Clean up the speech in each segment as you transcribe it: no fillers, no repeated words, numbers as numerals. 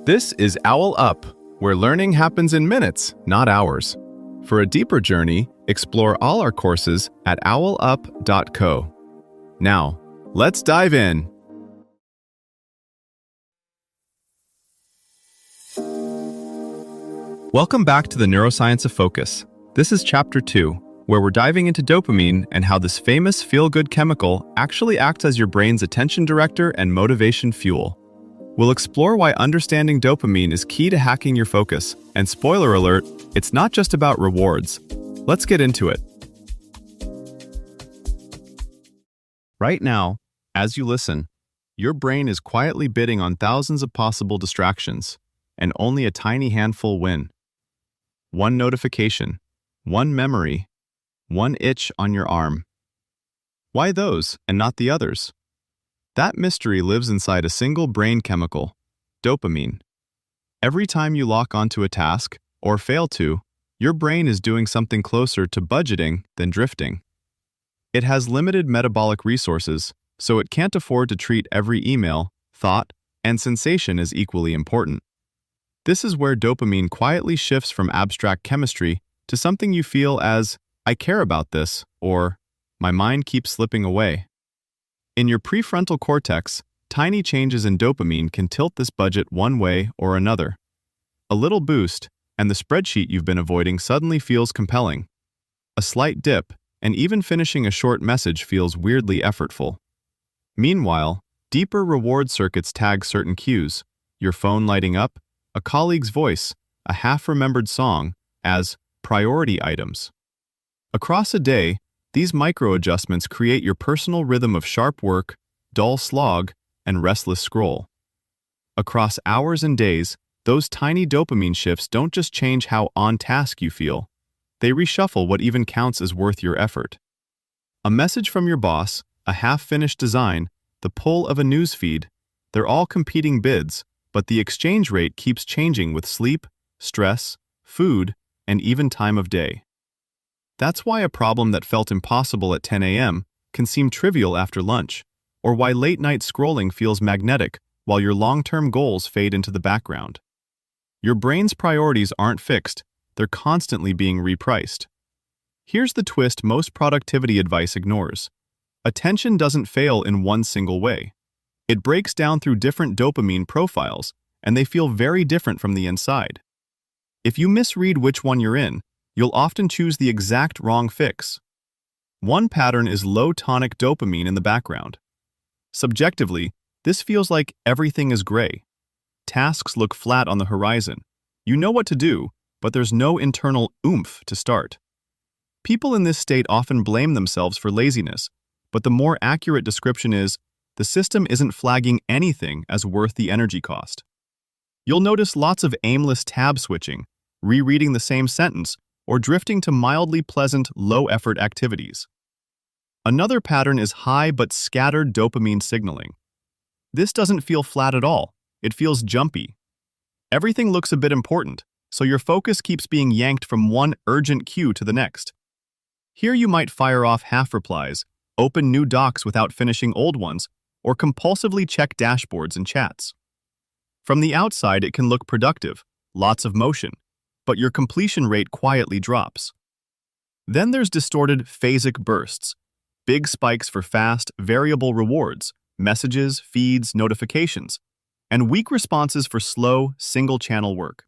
This is OwlUp, where learning happens in minutes, not hours. For a deeper journey, explore all our courses at owlup.co. Now, let's dive in. Welcome back to the Neuroscience of Focus. This is Chapter 2, where we're diving into dopamine and how this famous feel-good chemical actually acts as your brain's attention director and motivation fuel. We'll explore why understanding dopamine is key to hacking your focus, and spoiler alert, it's not just about rewards. Let's get into it. Right now, as you listen, your brain is quietly bidding on thousands of possible distractions, and only a tiny handful win. One notification, one memory, one itch on your arm. Why those and not the others? That mystery lives inside a single brain chemical, dopamine. Every time you lock onto a task, or fail to, your brain is doing something closer to budgeting than drifting. It has limited metabolic resources, so it can't afford to treat every email, thought, and sensation as equally important. This is where dopamine quietly shifts from abstract chemistry to something you feel as, I care about this, or, my mind keeps slipping away. In your prefrontal cortex, tiny changes in dopamine can tilt this budget one way or another. A little boost, and the spreadsheet you've been avoiding suddenly feels compelling. A slight dip, and even finishing a short message feels weirdly effortful. Meanwhile, deeper reward circuits tag certain cues, your phone lighting up, a colleague's voice, a half-remembered song, as priority items. Across a day, these micro-adjustments create your personal rhythm of sharp work, dull slog, and restless scroll. Across hours and days, those tiny dopamine shifts don't just change how on task you feel, they reshuffle what even counts as worth your effort. A message from your boss, a half-finished design, the pull of a news feed, they're all competing bids, but the exchange rate keeps changing with sleep, stress, food, and even time of day. That's why a problem that felt impossible at 10 a.m. can seem trivial after lunch, or why late-night scrolling feels magnetic while your long-term goals fade into the background. Your brain's priorities aren't fixed, they're constantly being repriced. Here's the twist most productivity advice ignores. Attention doesn't fail in one single way. It breaks down through different dopamine profiles, and they feel very different from the inside. If you misread which one you're in, you'll often choose the exact wrong fix. One pattern is low tonic dopamine in the background. Subjectively, this feels like everything is gray. Tasks look flat on the horizon. You know what to do, but there's no internal oomph to start. People in this state often blame themselves for laziness, but the more accurate description is, the system isn't flagging anything as worth the energy cost. You'll notice lots of aimless tab switching, rereading the same sentence, or drifting to mildly pleasant, low-effort activities. Another pattern is high but scattered dopamine signaling. This doesn't feel flat at all, it feels jumpy. Everything looks a bit important, so your focus keeps being yanked from one urgent cue to the next. Here you might fire off half-replies, open new docs without finishing old ones, or compulsively check dashboards and chats. From the outside, it can look productive, lots of motion, but your completion rate quietly drops. Then there's distorted phasic bursts, big spikes for fast, variable rewards, messages, feeds, notifications, and weak responses for slow, single-channel work.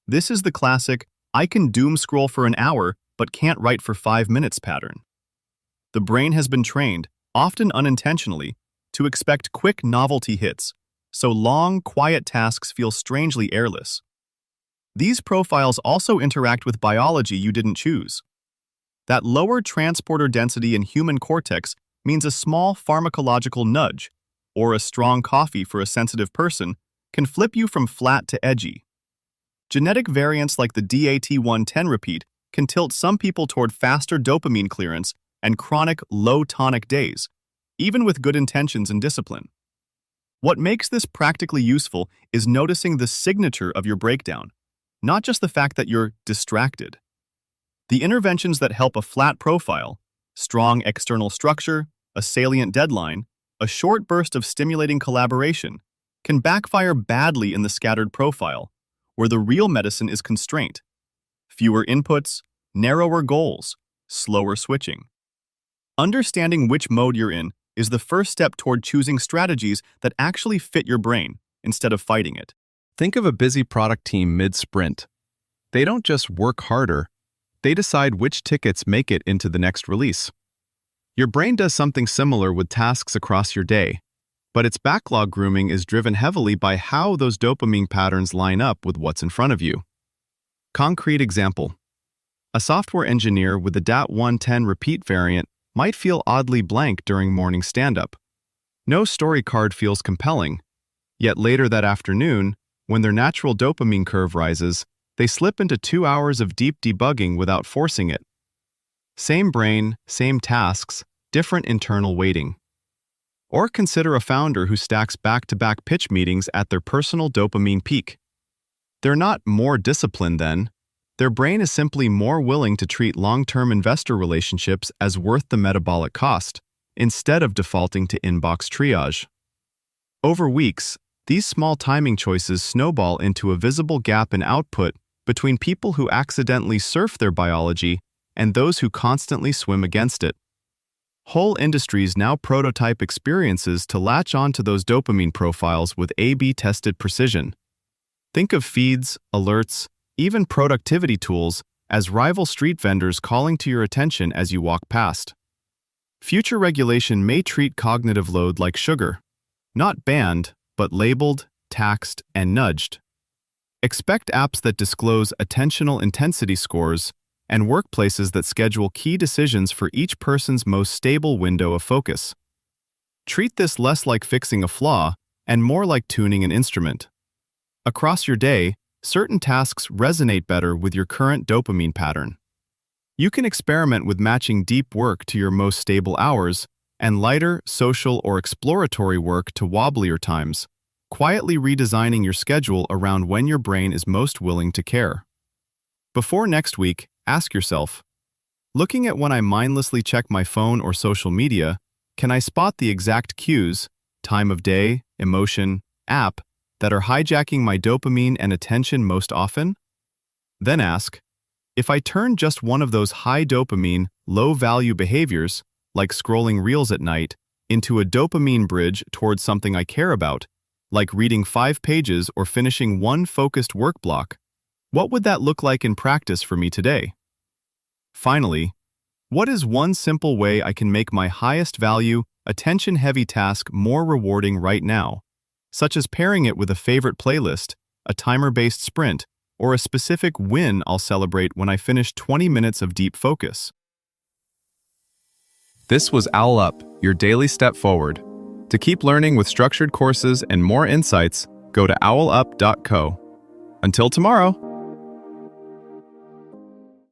This is the classic, I can doom scroll for an hour but can't write for 5 minutes pattern. The brain has been trained, often unintentionally, to expect quick novelty hits, so long, quiet tasks feel strangely airless. These profiles also interact with biology you didn't choose. That lower transporter density in human cortex means a small pharmacological nudge, or a strong coffee for a sensitive person, can flip you from flat to edgy. Genetic variants like the DAT110 repeat can tilt some people toward faster dopamine clearance and chronic low tonic days, even with good intentions and discipline. What makes this practically useful is noticing the signature of your breakdown, not just the fact that you're distracted. The interventions that help a flat profile, strong external structure, a salient deadline, a short burst of stimulating collaboration, can backfire badly in the scattered profile, where the real medicine is constraint. Fewer inputs, narrower goals, slower switching. Understanding which mode you're in is the first step toward choosing strategies that actually fit your brain instead of fighting it. Think of a busy product team mid-sprint. They don't just work harder, they decide which tickets make it into the next release. Your brain does something similar with tasks across your day, but its backlog grooming is driven heavily by how those dopamine patterns line up with what's in front of you. Concrete example. A software engineer with the DAT110 repeat variant might feel oddly blank during morning stand-up. No story card feels compelling, yet later that afternoon, when their natural dopamine curve rises, they slip into 2 hours of deep debugging without forcing it. Same brain, same tasks, different internal weighting. Or consider a founder who stacks back-to-back pitch meetings at their personal dopamine peak. They're not more disciplined then. Their brain is simply more willing to treat long-term investor relationships as worth the metabolic cost, instead of defaulting to inbox triage. Over weeks, these small timing choices snowball into a visible gap in output between people who accidentally surf their biology and those who constantly swim against it. Whole industries now prototype experiences to latch onto those dopamine profiles with A/B-tested precision. Think of feeds, alerts, even productivity tools as rival street vendors calling to your attention as you walk past. Future regulation may treat cognitive load like sugar, not banned, but labeled, taxed, and nudged. Expect apps that disclose attentional intensity scores and workplaces that schedule key decisions for each person's most stable window of focus. Treat this less like fixing a flaw and more like tuning an instrument. Across your day, certain tasks resonate better with your current dopamine pattern. You can experiment with matching deep work to your most stable hours and lighter, social, or exploratory work to wobblier times, quietly redesigning your schedule around when your brain is most willing to care. Before next week, ask yourself, looking at when I mindlessly check my phone or social media, can I spot the exact cues, time of day, emotion, app, that are hijacking my dopamine and attention most often? Then ask, if I turn just one of those high dopamine, low-value behaviors, like scrolling reels at night, into a dopamine bridge towards something I care about, like reading 5 pages or finishing one focused work block, what would that look like in practice for me today? Finally, what is one simple way I can make my highest value, attention-heavy task more rewarding right now, such as pairing it with a favorite playlist, a timer-based sprint, or a specific win I'll celebrate when I finish 20 minutes of deep focus? This was OwlUp, your daily step forward. To keep learning with structured courses and more insights, go to owlup.co. Until tomorrow!